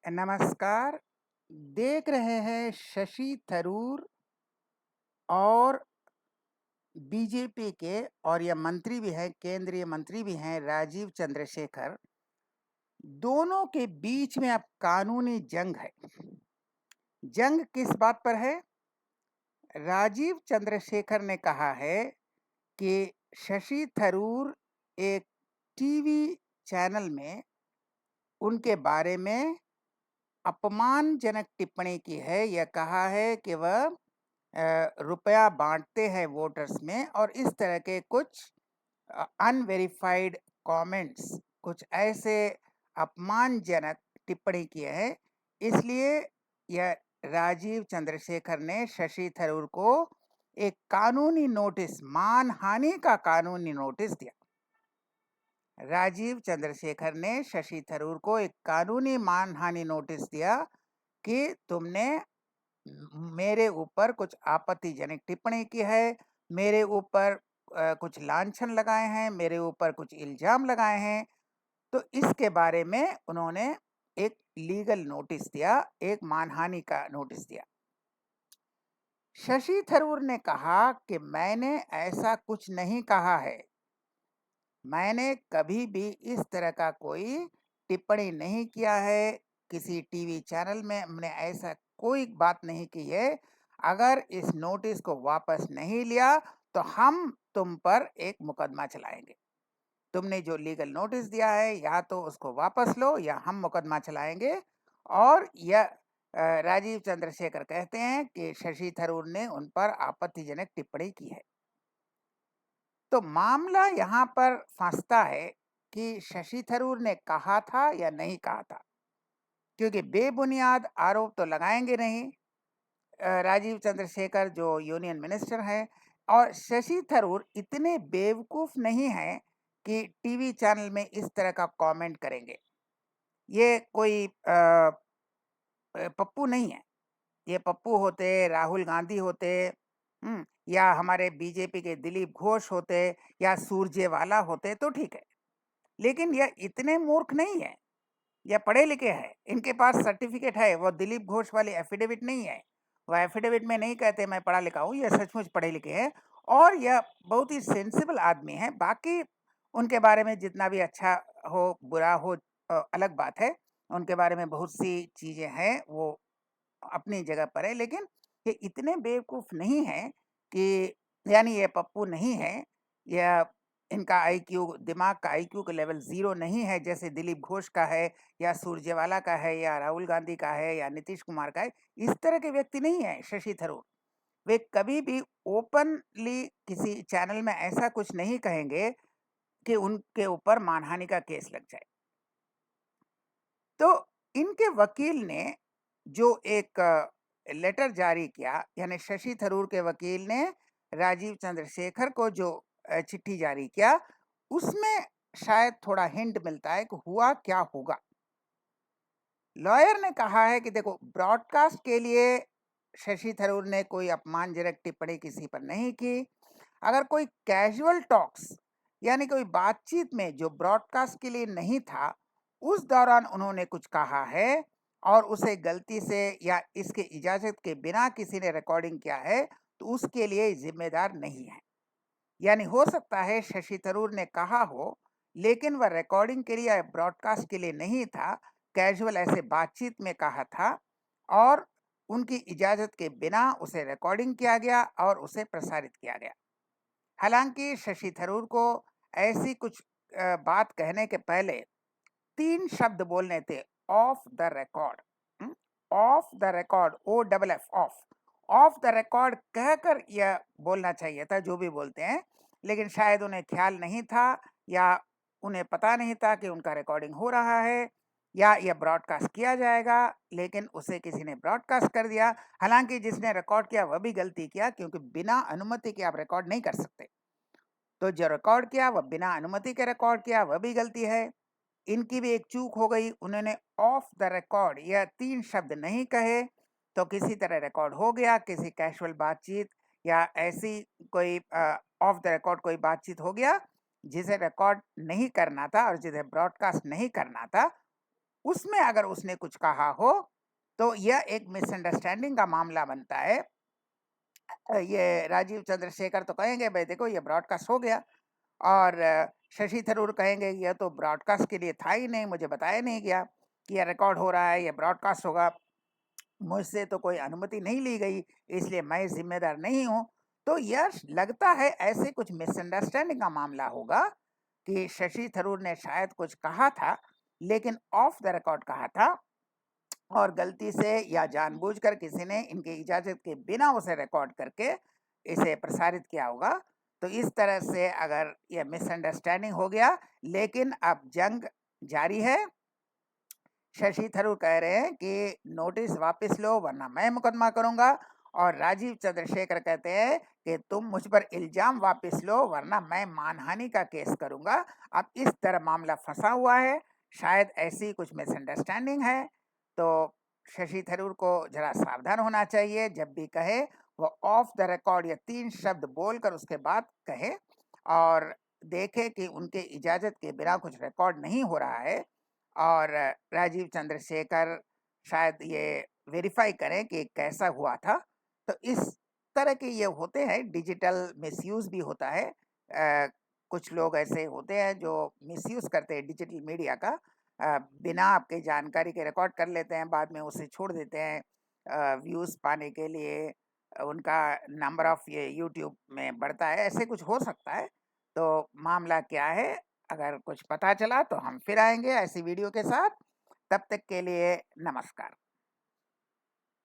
नमस्कार। देख रहे हैं शशि थरूर और बीजेपी के, और ये मंत्री भी हैं, केंद्रीय मंत्री भी हैं, राजीव चंद्रशेखर। दोनों के बीच में अब कानूनी जंग है। जंग किस बात पर है? राजीव चंद्रशेखर ने कहा है कि शशि थरूर एक टीवी चैनल में उनके बारे में अपमानजनक टिप्पणी की है। यह कहा है कि वह रुपया बांटते हैं वोटर्स में, और इस तरह के कुछ अनवेरिफाइड कमेंट्स, कुछ ऐसे अपमानजनक टिप्पणी किए हैं। इसलिए यह राजीव चंद्रशेखर ने शशि थरूर को एक कानूनी नोटिस, मानहानि का कानूनी नोटिस दिया। राजीव चंद्रशेखर ने शशि थरूर को एक कानूनी मानहानि नोटिस दिया कि तुमने मेरे ऊपर कुछ आपत्तिजनक टिप्पणी की है, मेरे ऊपर कुछ लांछन लगाए हैं, मेरे ऊपर कुछ इल्जाम लगाए हैं। तो इसके बारे में उन्होंने एक लीगल नोटिस दिया, एक मानहानि का नोटिस दिया। शशि थरूर ने कहा कि मैंने ऐसा कुछ नहीं कहा है, मैंने कभी भी इस तरह का कोई टिप्पणी नहीं किया है, किसी टीवी चैनल में हमने ऐसा कोई बात नहीं की है। अगर इस नोटिस को वापस नहीं लिया तो हम तुम पर एक मुकदमा चलाएंगे। तुमने जो लीगल नोटिस दिया है, या तो उसको वापस लो या हम मुकदमा चलाएंगे। और यह राजीव चंद्रशेखर कहते हैं कि शशि थरूर ने उन पर आपत्तिजनक टिप्पणी की है। तो मामला यहाँ पर फंसता है कि शशि थरूर ने कहा था या नहीं कहा था, क्योंकि बेबुनियाद आरोप तो लगाएंगे नहीं राजीव चंद्रशेखर जो यूनियन मिनिस्टर हैं। और शशि थरूर इतने बेवकूफ नहीं हैं कि टीवी चैनल में इस तरह का कमेंट करेंगे। ये कोई पप्पू नहीं है। ये पप्पू होते, राहुल गांधी होते, या हमारे बीजेपी के दिलीप घोष होते, या सुरजेवाला होते तो ठीक है। लेकिन यह इतने मूर्ख नहीं है, यह पढ़े लिखे हैं, इनके पास सर्टिफिकेट है। वो दिलीप घोष वाली एफिडेविट नहीं है। वो एफिडेविट में नहीं कहते मैं पढ़ा लिखा हूँ, यह सचमुच पढ़े लिखे हैं। और यह बहुत ही सेंसिबल आदमी है। बाकी उनके बारे में जितना भी अच्छा हो बुरा हो अलग बात है। उनके बारे में बहुत सी चीजें हैं, वो अपनी जगह पर है। लेकिन ये इतने बेवकूफ नहीं है कि, यानी ये पप्पू नहीं है, या इनका आईक्यू, दिमाग का आईक्यू का लेवल 0 नहीं है जैसे दिलीप घोष का है, या सुरजेवाला का है, या राहुल गांधी का है, या नीतीश कुमार का है। इस तरह के व्यक्ति नहीं है शशि थरूर। वे कभी भी ओपनली किसी चैनल में ऐसा कुछ नहीं कहेंगे कि उनके ऊपर मानहानि का केस लग जाए। तो इनके वकील ने जो एक लेटर जारी किया, यानी शशि थरूर के वकील ने राजीव चंद्रशेखर को जो चिट्ठी जारी किया, उसमें शायद थोड़ा हिंट मिलता है कि हुआ क्या होगा। लॉयर ने कहा है कि देखो, ब्रॉडकास्ट के लिए शशि थरूर ने कोई अपमानजनक टिप्पणी किसी पर नहीं की। अगर कोई कैजुअल टॉक्स, यानी कोई बातचीत में जो ब्रॉडकास्ट के लिए नहीं था, उस दौरान उन्होंने कुछ कहा है और उसे गलती से या इसके इजाजत के बिना किसी ने रिकॉर्डिंग किया है, तो उसके लिए जिम्मेदार नहीं है। यानी हो सकता है शशि थरूर ने कहा हो, लेकिन वह रिकॉर्डिंग के लिए या ब्रॉडकास्ट के लिए नहीं था, कैजुअल ऐसे बातचीत में कहा था, और उनकी इजाजत के बिना उसे रिकॉर्डिंग किया गया और उसे प्रसारित किया गया। हालांकि शशि थरूर को ऐसी कुछ बात कहने के पहले 3 शब्द बोलने थे, of the record. Of the record, OFF, of. Of the record कहकर यह बोलना चाहिए था, जो भी बोलते हैं। लेकिन शायद उन्हें ख्याल नहीं था, या उन्हें पता नहीं था कि उनका रिकॉर्डिंग हो रहा है, या यह ब्रॉडकास्ट किया जाएगा। लेकिन उसे किसी ने ब्रॉडकास्ट कर दिया। हालांकि जिसने रिकॉर्ड किया वह भी गलती किया, क्योंकि बिना अनुमति के आप रिकॉर्ड नहीं कर सकते। तो जो रिकॉर्ड किया वह बिना अनुमति के रिकॉर्ड किया, वह भी गलती है। इनकी भी एक चूक हो गई, उन्होंने ऑफ द रिकॉर्ड यह 3 शब्द नहीं कहे, तो किसी तरह रिकॉर्ड हो गया। किसी कैजुअल बातचीत या ऐसी कोई ऑफ द रिकॉर्ड कोई बातचीत हो गया जिसे रिकॉर्ड नहीं करना था और जिसे ब्रॉडकास्ट नहीं करना था, उसमें अगर उसने कुछ कहा हो, तो यह एक मिसअंडरस्टैंडिंग का मामला बनता है। ये राजीव चंद्रशेखर तो कहेंगे भाई देखो ये ब्रॉडकास्ट हो गया, और शशि थरूर कहेंगे यह तो ब्रॉडकास्ट के लिए था ही नहीं, मुझे बताया नहीं गया कि यह रिकॉर्ड हो रहा है, यह ब्रॉडकास्ट होगा, मुझसे तो कोई अनुमति नहीं ली गई, इसलिए मैं जिम्मेदार नहीं हूँ। तो यह लगता है ऐसे कुछ मिसअंडरस्टैंडिंग का मामला होगा कि शशि थरूर ने शायद कुछ कहा था, लेकिन ऑफ द रिकॉर्ड कहा था, और गलती से या जानबूझकर किसी ने इनकी इजाज़त के बिना उसे रिकॉर्ड करके इसे प्रसारित किया होगा। तो इस तरह से अगर यह मिसअंडरस्टैंडिंग हो गया, लेकिन अब जंग जारी है। शशि थरूर कह रहे हैं कि नोटिस वापस लो वरना मैं मुकदमा करूंगा, और राजीव चंद्रशेखर कहते हैं कि तुम मुझ पर इल्जाम वापस लो वरना मैं मानहानि का केस करूंगा। अब इस तरह मामला फंसा हुआ है, शायद ऐसी कुछ मिसअंडरस्टैंडिंग है। तो शशि थरूर को जरा सावधान होना चाहिए, जब भी कहे वो ऑफ द रिकॉर्ड ये 3 शब्द बोलकर उसके बाद कहे, और देखे कि उनके इजाज़त के बिना कुछ रिकॉर्ड नहीं हो रहा है, और राजीव चंद्रशेखर शायद ये वेरीफाई करें कि कैसा हुआ था। तो इस तरह के ये होते हैं, डिजिटल मिसयूज़ भी होता है। कुछ लोग ऐसे होते हैं जो मिसयूज़ करते हैं डिजिटल मीडिया का, बिना आपके जानकारी के रिकॉर्ड कर लेते हैं, बाद में उसे छोड़ देते हैं व्यूज़ पाने के लिए। उनका नंबर ऑफ़ ये यूट्यूब में बढ़ता है, ऐसे कुछ हो सकता है। तो मामला क्या है, अगर कुछ पता चला तो हम फिर आएँगे ऐसी वीडियो के साथ। तब तक के लिए नमस्कार।